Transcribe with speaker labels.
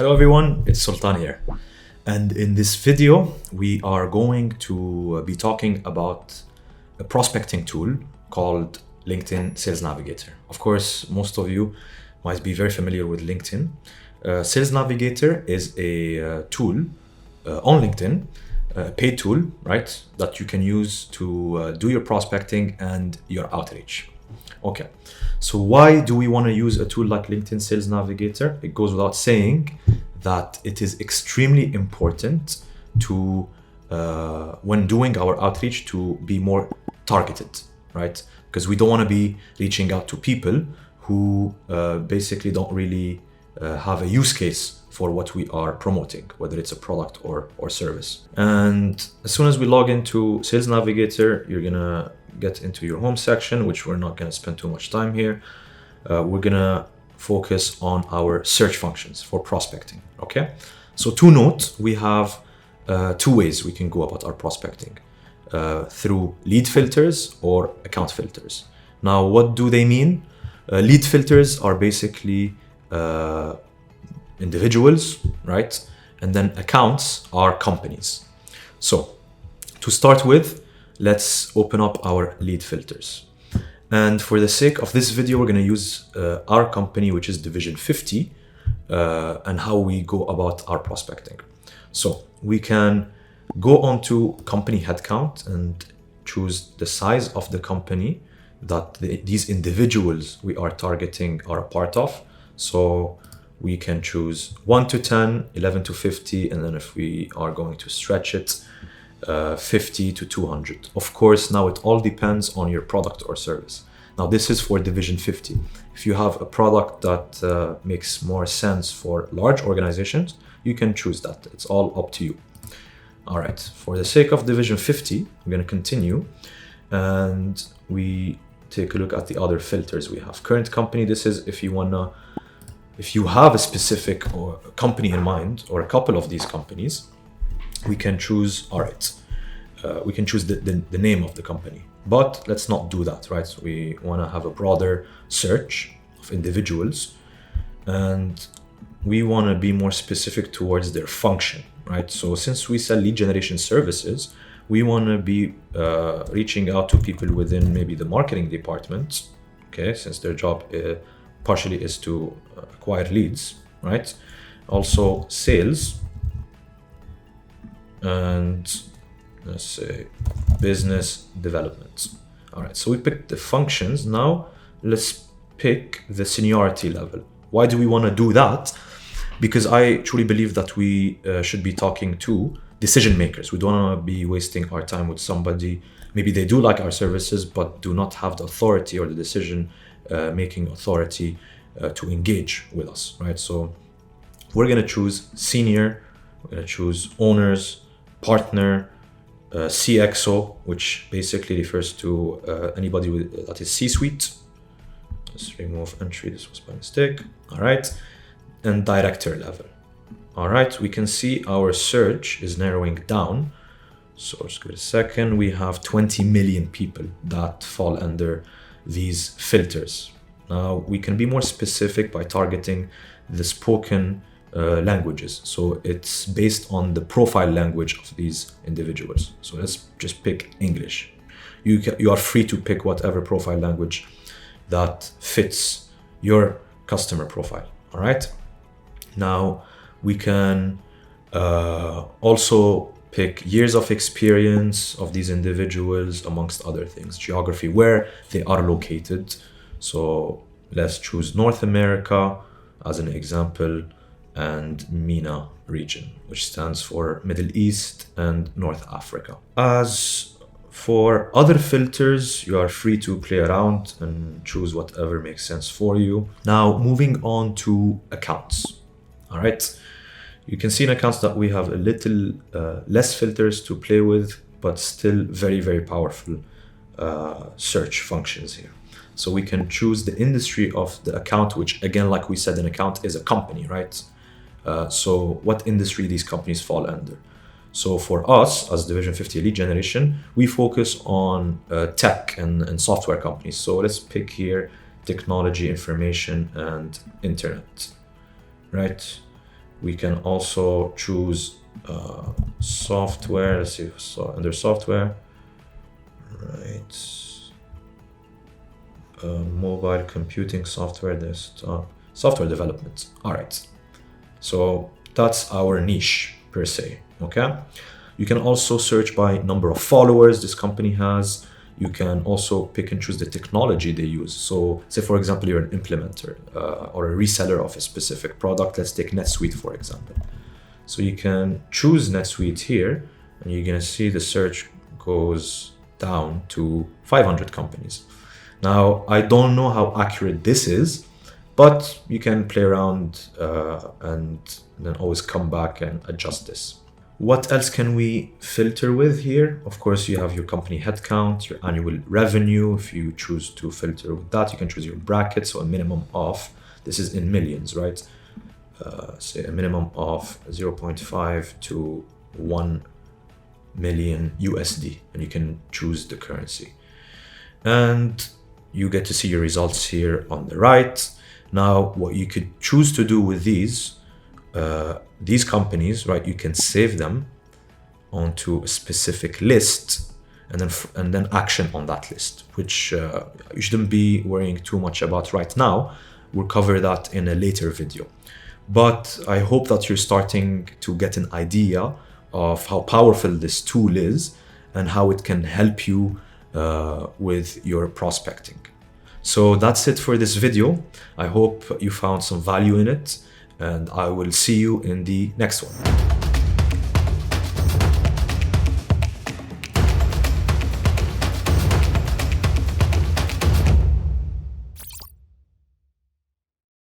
Speaker 1: Hello everyone, it's Sultan here. And in this video, we are going to be talking about a prospecting tool called LinkedIn Sales Navigator. Of course, most of you might be very familiar with LinkedIn. Sales Navigator is a tool on LinkedIn, a paid tool, right, that you can use to do your prospecting and your outreach. Okay, so why do we want to use a tool like LinkedIn Sales Navigator? It goes without saying that it is extremely important to, when doing our outreach, to be more targeted, right? Because we don't want to be reaching out to people who basically don't really have a use case for what we are promoting, whether it's a product or service. And as soon as we log into Sales Navigator, you're gonna get into your home section, which we're not gonna spend too much time here. We're gonna focus on our search functions for prospecting, okay? So to note, we have two ways we can go about our prospecting, through lead filters or account filters. Now, what do they mean? Lead filters are basically individuals, right? And then accounts are companies. So to start with, let's open up our lead filters. And for the sake of this video, we're going to use our company, which is Division 50, and how we go about our prospecting. So we can go onto company headcount and choose the size of the company that these individuals we are targeting are a part of. So we can choose 1 to 10, 11 to 50, and then if we are going to stretch it, 50 to 200. Of course, now it all depends on your product or service. Now this is for Division 50. If you have a product that makes more sense for large organizations, you can choose that. It's all up to you. All right, for the sake of Division 50, we're going to continue and we take a look at the other filters we have. Current company, this is if you have a specific or a company in mind or a couple of these companies, we can choose, all right, we can choose the name of the company, but let's not do that, right? So we want to have a broader search of individuals and we want to be more specific towards their function, right? So since we sell lead generation services, we want to be reaching out to people within maybe the marketing department, okay, since their job partially is to acquire leads, right? Also sales and let's say business development. All right, so we picked the functions. Now let's pick the seniority level. Why do we want to do that? Because I truly believe that we should be talking to decision makers. We don't want to be wasting our time with somebody. Maybe they do like our services, but do not have the authority or the decision making authority to engage with us, right? So we're going to choose senior, we're going to choose owners, partner, CXO, which basically refers to anybody that is C-suite. Let's remove entry, this was by mistake. All right, and director level. All right, we can see our search is narrowing down. So let's give it a second. We have 20 million people that fall under these filters. Now we can be more specific by targeting the spoken languages. So it's based on the profile language of these individuals. So let's just pick English. You are free to pick whatever profile language that fits your customer profile. All right. Now we can also pick years of experience of these individuals, amongst other things, geography, where they are located. So let's choose North America as an example and MENA region, which stands for Middle East and North Africa. As for other filters, you are free to play around and choose whatever makes sense for you. Now, moving on to accounts. All right. You can see in accounts that we have a little less filters to play with, but still very, very powerful search functions here. So we can choose the industry of the account, which again, like we said, an account is a company, right? So what industry these companies fall under. So for us as Division 50 lead generation, we focus on tech and software companies. So let's pick here technology, information, and internet, right? We can also choose software. Let's see, so under software, right? Mobile computing software, desktop, software development. All right. So that's our niche per se, okay? You can also search by number of followers this company has. You can also pick and choose the technology they use. So say, for example, you're an implementer or a reseller of a specific product. Let's take NetSuite, for example. So you can choose NetSuite here, and you're gonna see the search goes down to 500 companies. Now, I don't know how accurate this is, but you can play around and then always come back and adjust this. What else can we filter with here? Of course, you have your company headcount, your annual revenue. If you choose to filter with that, you can choose your bracket. So a minimum of, this is in millions, right? Say a minimum of 0.5 to 1 million USD, and you can choose the currency. And you get to see your results here on the right. Now, what you could choose to do with these companies, right? You can save them onto a specific list, and then action on that list, which you shouldn't be worrying too much about right now. We'll cover that in a later video. But I hope that you're starting to get an idea of how powerful this tool is and how it can help you with your prospecting. So that's it for this video. I hope you found some value in it, and I will see you in the next one.